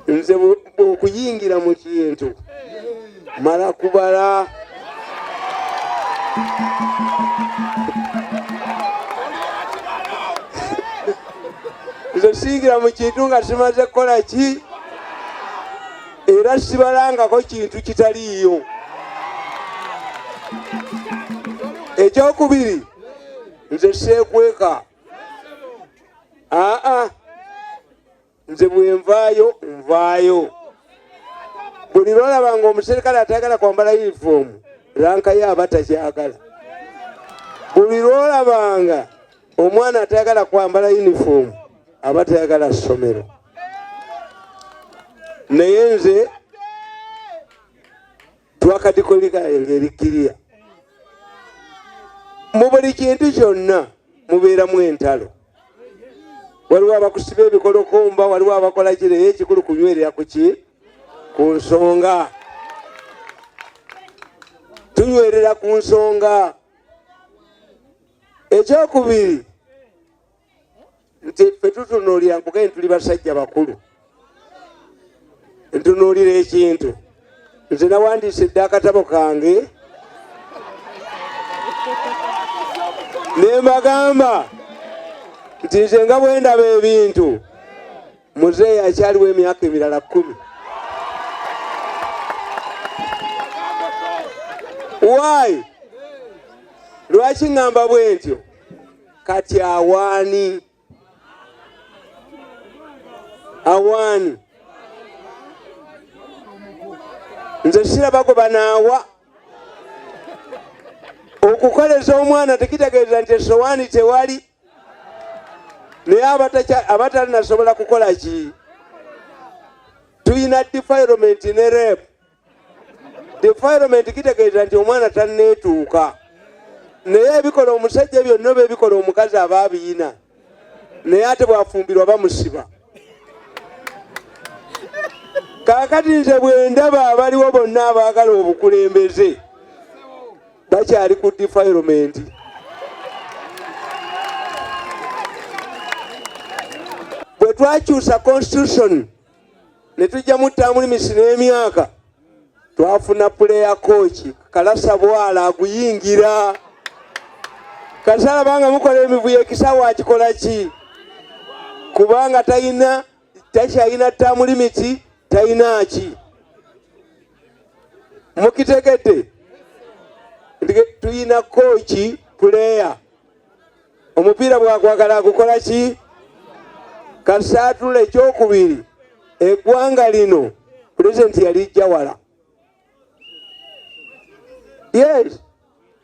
nze okuyingira mu kintu mala kubala nze singira mu kintu nga simaze kukola ki era sibalangako kintu kitaliiyo. Ekyokubiri nze seekweka nze bwenvaayo nvaayo. Buli lwolaba nga omuserikale atayagala kwambala yunifoomu rankayo aba takyagala. Buli lwolabanga omwana atayagala kwambala yunifoomu aba tayagala ssomero. Naye nze twakadikolikala engeri kiriya. Mu buli kintu kyonna mubeeramu entalo. Waliwo abakusiba ebikolokomba, waliwo abakola ki, naye ekikulu kunywerera ku ki? Ku nsonga. Tunywerera ku nsonga. Ekyokubiri nti ffe tutunuulira nkugende tuli basajja bakulu. Ntunuulira ekintu. Nze nawandiise dda akatabo kange ne mbagamba nti nze nga bwe ndaba ebintu muzeeyi akyaliwo emyaka emirala 10. Why? Lwaki ngamba bwe ntyo? Kati awaani nze sirabako banaawa. Okukoleza omwana tekitegeeza nti esowaani tewali. Naye abatalinasobola kukola ki? Tuyina defilement ne rep. Defilement kitegeeza nti omwana tanneetuuka. Naye ebikola omusajja byonna oba ebikola omukazi aba abiyina. Naye ate bwafumbirwa bamusiba. Kaakati nze bwe ndaba abaliwo bonna abaagala obukulembeze bakyali ku defilement. Bwe twakyusa constitution ne tujjamu term limits n'emyaka, twafuna player coach Kalasa Bwala aguyingira. Kasala banga mukola emivuyo ekisawa akikola ki? Kubanga takyalina term limits, talina ki? Mukitegedde? Tuyina coach player. Omupiira bwakwagala gukola ki? Kasatula ekyokubiri eggwanga lino pulezidenti yali Jawala. Yes,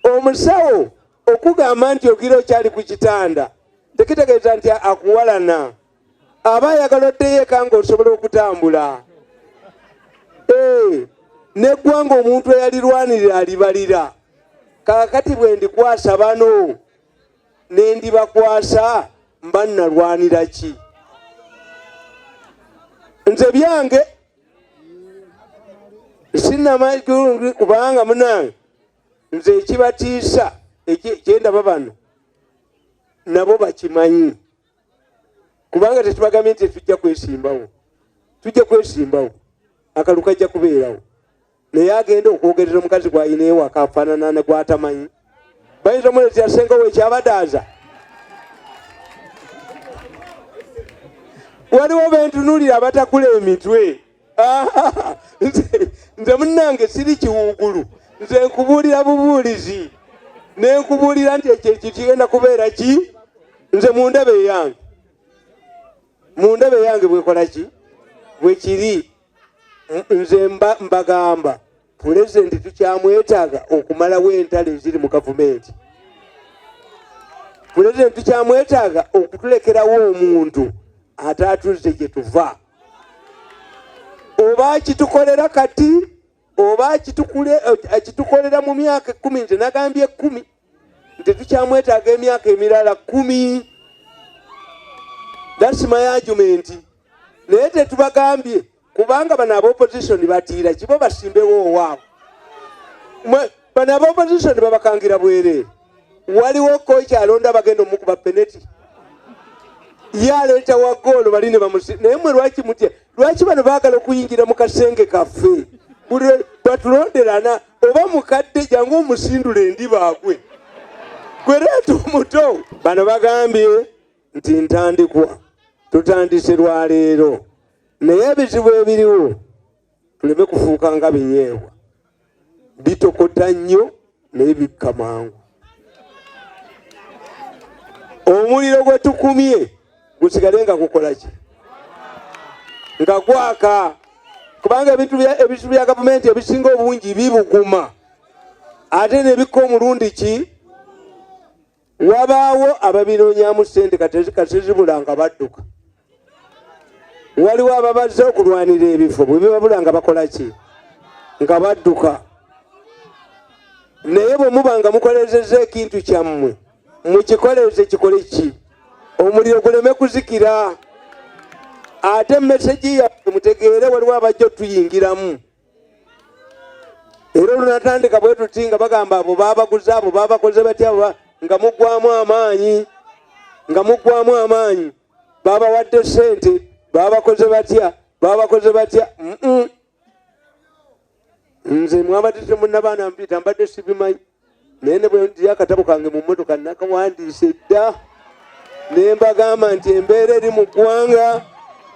omusawo okugamba nti ogira okyali ku kitanda tekitegeeza nti akuwalana. Aba ayagala oddeyo eka ng'osobola okutambula. N'eggwanga omuntu eyalirwanirira alibalira. Kaakati bwe ndikwasa bano ne ndibakwasa mba nnalwanira ki? Nze byange sinnamajju kubanga munange nze ekibatiisa ekyendaba bano nabo bakimanyi. Kubanga tetubagambye nti tujja kwesimbawo. Tujja kwesimbawo. Akalu kajja kubeerawo. Naye agenda okwogerera omukazi gw'ayina ewaka afaanana ne gw'atamanyi. Bayinza omuleetera ssenga we ekyabadaaza. Waliwo bentunuulira abatakula emitwe. Nze munnange siri kiwuugulu. Nze nkubuulira bubuulizi. Ne nkubuulira nti ekyo kigenda kubeera ki? Nze mundebe eyange. Mundebe eyange bwekola ki? Bwe kiri. Nze mbagamba pulezidenti tukyamwetaaga okumalawo entalo eziri mu gavumenti. Pulezidenti tukyamwetaaga okutulekerawo omuntu ate atuzze gye tuva. Oba kitukolera kati oba akitukolera mu myaka 10. Nze nagambye 10 nti tukyamwetaaga emyaka emirala 10. That's my argument. Naye tetubagambye kubanga bano ab'opposition batiira kibo basimbewo owaabwe. Bano ab'opposition babakangira bwereere. Waliwo kocha alonda bagenda omukuba penalty. Yaleeta wa goal bali ne bamusi. Naye mwe lwaki mutya lwaki bano baagala okuyingira mu kasenge kaffe buli batulonderana oba mukadde jangu omusindula endi baagwe gwereeta omuto. Bano bagambye nti ntandikwa tutandise lwaleero naye ebizibu ebiriwo tuleme kufuuka nga binyeebwa bitokota nnyo naye bikka mangu. Omuliro gwe tukumye gusigale nga gukola ki nga gwaka kubanga ebizibu bya gavumenti ebisinga obungi bibuguma ate ne bikka omulundi ki wabaawo ababinoonyamu ssente kasizibula nga badduka. Waliwo ababazze okulwanira ebifo bwe bibabula nga bakola ki nga badduka. Naye bwe muba nga mukolezezza ekintu kyammwe mukikoleze kikole ki omuliro guleme kuzikira. Ate meseji yaffe mutegeere waliwo abajja tuyingiramu era olunatandika bwe tuti nga bagamba abo babaguze abo babakoze batya nga muggwamu amaanyi babawadde ssente babakoze batya. Nze mwabatise munnabaana mpita mbadde sibimanyi naye ne bwe ndi akatabo kange mu mmotoka nakawandiise dda ne mbagamba nti embeera eri mu ggwanga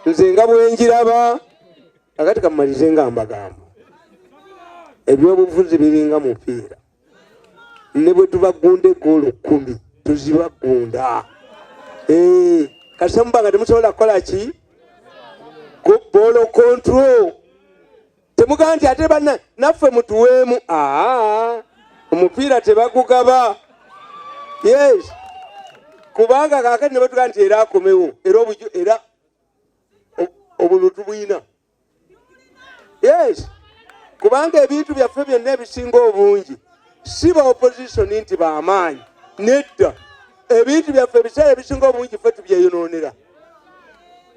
nze nga bwenjiraba akati kamalize nga mbagamba ebyobufuzi biringa mupiira ne bwe tubagunda egoolo 10 tuzibagunda kasamba nga temusobola kukola ki ball control temugaa nti ate banna naffe mutuweemu omupiira tebagugaba. Yes kubanga kakati ne batugaa nti era akomewo era obulutu bwina. Yes kubanga ebintu byaffe byonna ebisinga obungi si ba opposition nti bamaanyi nedda ebintu byaffe ebiseera ebisinga obungi ffe tubyeyonoonera.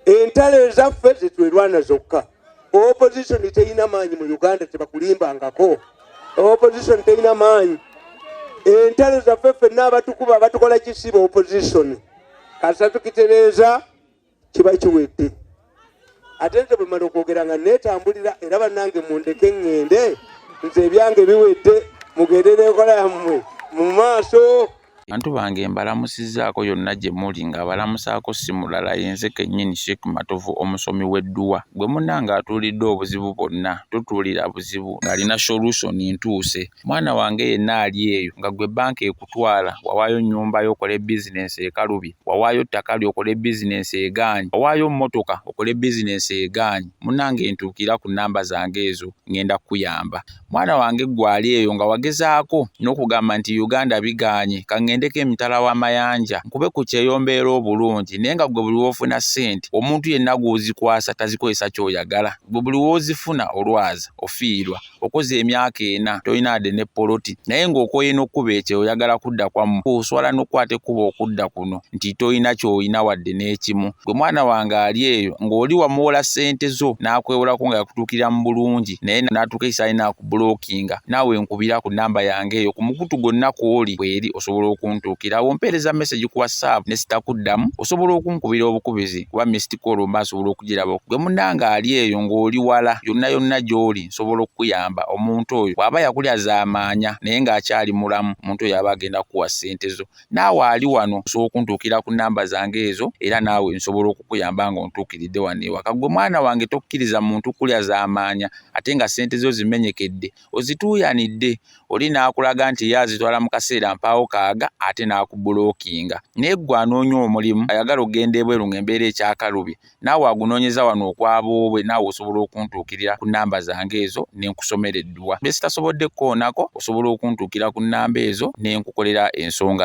Entalo ezaffe zetwerwana zokka. Opposition teyina maanyi mu Uganda tebakulimbangako. Opposition teyina maanyi. Entalo zaffe ffenna abatukuba abatukola kisiba opposition kasa tukitereeza kiba kiwedde. Ate nze bwe mala okwogera nga neetambulira era bannange mundeke ŋŋende nze ebyange biwedde mugende n'enkola yammwe mu maaso. Bantu bange mbalamusizzaako yonna gye muli nga balamusaako si mulala yenze kennyini Sheikh Matovu omusomi w'edduwa. Gwe munnange atuulidde obuzibu bwonna tutuulira buzibu ng'alina solution ntuuse. Mwana wange yenna ali eyo nga gwe banka ekutwala wawaayo nnyumba yo okole bizinensi ekalubye, wawaayo ttaka lyo okole bizinensi egaanyi, wawaayo mmotoka okole bizinensi egaanyi. Munnange ntuukira ku nnamba zange ezo ngenda kukuyamba. Mwana wange gwe ali eyo nga wagezaako n'okugamba nti Uganda bigaanye ndeke emitala w'amayanja nkube ku kyeyombeera obulungi naye nga gwe buli w'ofuna ssente omuntu yenna gw'ozikwasa tazikozesa ky'oyagala. Gwe buli w'ozifuna olwaza ofiirwa okoze emyaka 4 tolina wadde ne poloti naye ng'okoye n'okkuba ekyo oyagala kudda kwamu oswala n'okkwata ekkuba okudda kuno nti tolina ky'olina wadde n'ekimu. Gwe mwana wange ali eyo ng'oli wamuwola ssente zo n'akwewolako nga yakutuukira mu bulungi naye n'atuuka ekisaali n'akubulookinga naawe nkubira ku nnamba yange eyo ku mukutu gwonna kw'oli bw'eri osobola kuntukirawo mpeereza message ku WhatsApp ne sitakuddamu osobola okunkubira obukubizi kuba missed call mba asobola okugiraba. Gwe munnange ali eyo ng'oli wala yonna gy'oli nsobola okukuyamba. Omuntu oyo bw'aba yakulya zaamaanya naye ng'akyali mulamu omuntu oyo aba agenda kuwa ssente zo. Naawe ali wano osobola okuntuukira ku nnamba zange ezo era naawe nsobola okukuyamba ng'ontuukiridde wano ewaka. Gwe mwana wange tokkiriza muntu kulya zaamaanya ate nga ssente zo zimenyekedde ozituuyanidde oli n'akulaga nti ye azitwala mu kaseera mpaawo kaaga ate n'akubulookinga. Naye ggwe anoonya omulimu ayagala okugenda ebweru ng'embeera ekyakalubye naawe agunoonyeza wano okwaboobwe naawe osobola okuntuukirira ku nnamba zange ezo ne nkusomera edduwa. Bye sitasobodde kkoonako osobola okuntuukira ku nnamba ezo ne nkukolera ensonga